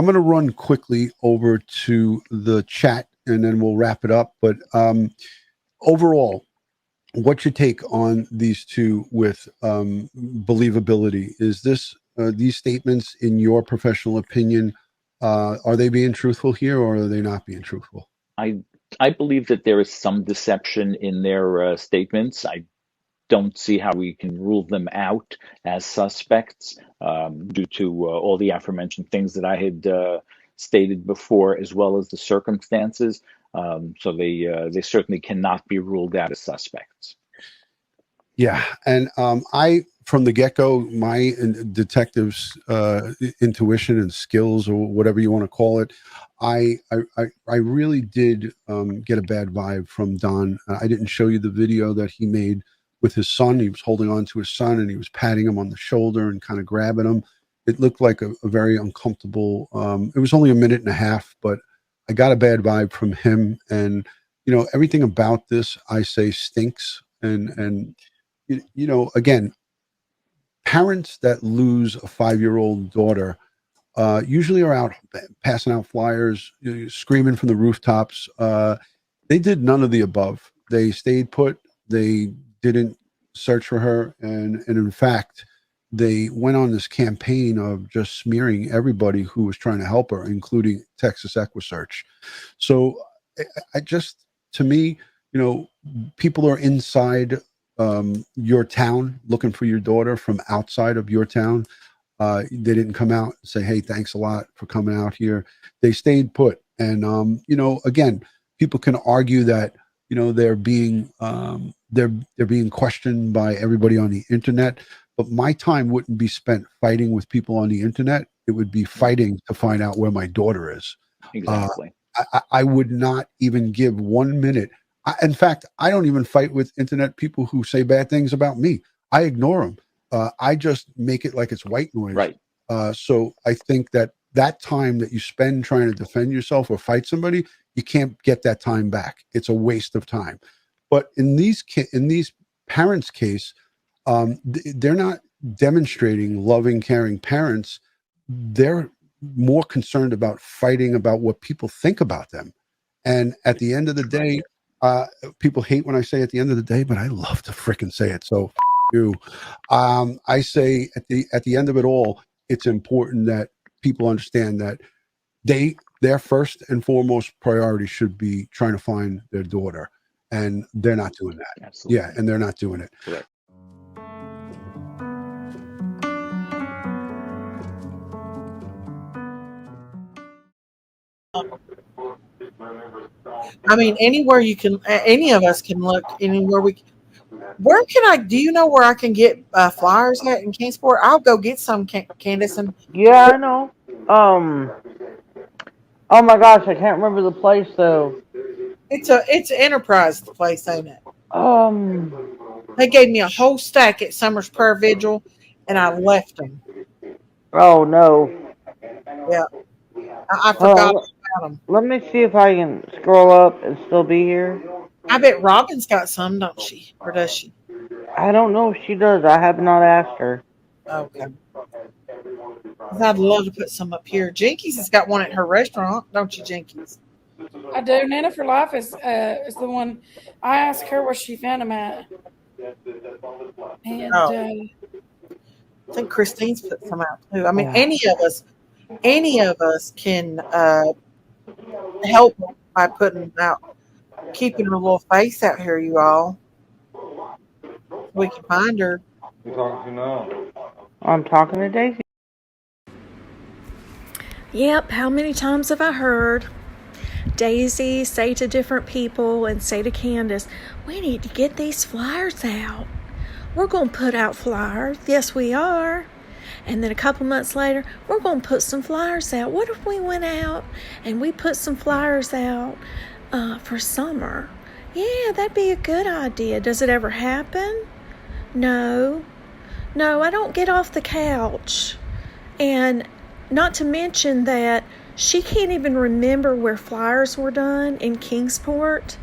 I'm going to run quickly over to the chat and then we'll wrap it up. But overall, what's your take on these two with believability? Is this these statements, in your professional opinion, are they being truthful here or are they not being truthful? I believe that there is some deception in their statements. I don't see how we can rule them out as suspects due to all the aforementioned things that I had stated before, as well as the circumstances. So they certainly cannot be ruled out as suspects. Yeah, and I, from the get-go, my detective's intuition and skills, or whatever you want to call it, I really did get a bad vibe from Don. I didn't show you the video that he made with his son. He was holding on to his son and he was patting him on the shoulder and kind of grabbing him. It looked like a very uncomfortable. It was only a minute and a half, but I got a bad vibe from him. And everything about this, I say, stinks. And again, parents that lose a 5-year-old daughter usually are out passing out flyers, screaming from the rooftops. They did none of the above. They stayed put. They didn't search for her. And in fact, they went on this campaign of just smearing everybody who was trying to help her, including Texas EquiSearch. So to me, people are inside your town looking for your daughter from outside of your town. They didn't come out and say, hey, thanks a lot for coming out here. They stayed put. And, again, people can argue that, they're being questioned by everybody on the internet, but my time wouldn't be spent fighting with people on the internet. It would be fighting to find out where my daughter is. Exactly. I would not even give 1 minute. In fact, I don't even fight with internet people who say bad things about me. I ignore them. I just make it like it's white noise. Right. So I think that time that you spend trying to defend yourself or fight somebody, you can't get that time back. It's a waste of time. But in these parents' case, they're not demonstrating loving, caring parents. They're more concerned about fighting about what people think about them. And at the end of the day, people hate when I say at the end of the day, but I love to frickin' say it. So you. I say at the end of it all, it's important that people understand that their first and foremost priority should be trying to find their daughter, and they're not doing that. Absolutely. Yeah, and they're not doing it. Correct. I mean, anywhere you can, any of us can look. Anywhere where can I? Do you know where I can get flyers at in Kingsport? I'll go get some, Candace. And yeah, I know. Oh my gosh, I can't remember the place though. It's an Enterprise place, ain't it? They gave me a whole stack at Summer's Prayer Vigil, and I left them. Oh no. Yeah, I forgot about them. Let me see if I can scroll up and still be here. I bet Robin's got some, don't she? Or does she? I don't know if she does. I have not asked her. Okay. I'd love to put some up here. Jinkies has got one at her restaurant, don't you, Jinkies? I do. Nana for Life is the one. I asked her where she found them at. And I think Christine's put some out too. I mean, any of us can help by putting out, keeping her little face out here, you all. We can find her. Who talking to now? I'm talking to Daisy. Yep, how many times have I heard Daisy say to different people and say to Candace, we need to get these flyers out. We're going to put out flyers. Yes, we are. And then a couple months later, we're going to put some flyers out. What if we went out and we put some flyers out for summer? Yeah, that'd be a good idea. Does it ever happen? No, I don't get off the couch. And not to mention that she can't even remember where flyers were done in Kingsport.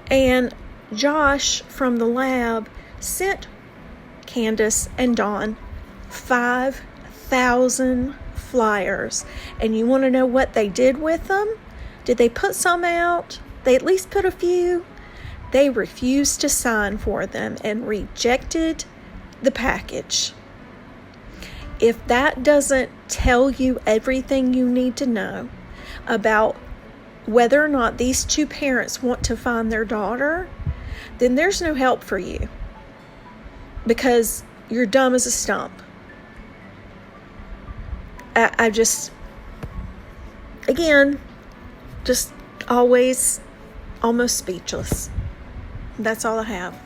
And Josh from the lab sent Candace and Dawn 5,000 flyers and you want to know what they did with them, did they put some out? They at least put a few. They refused to sign for them and rejected the package. If that doesn't tell you everything you need to know about whether or not these two parents want to find their daughter, then there's no help for you, because you're dumb as a stump. I just, again, just always almost speechless. That's all I have.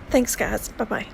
Thanks, guys. Bye-bye.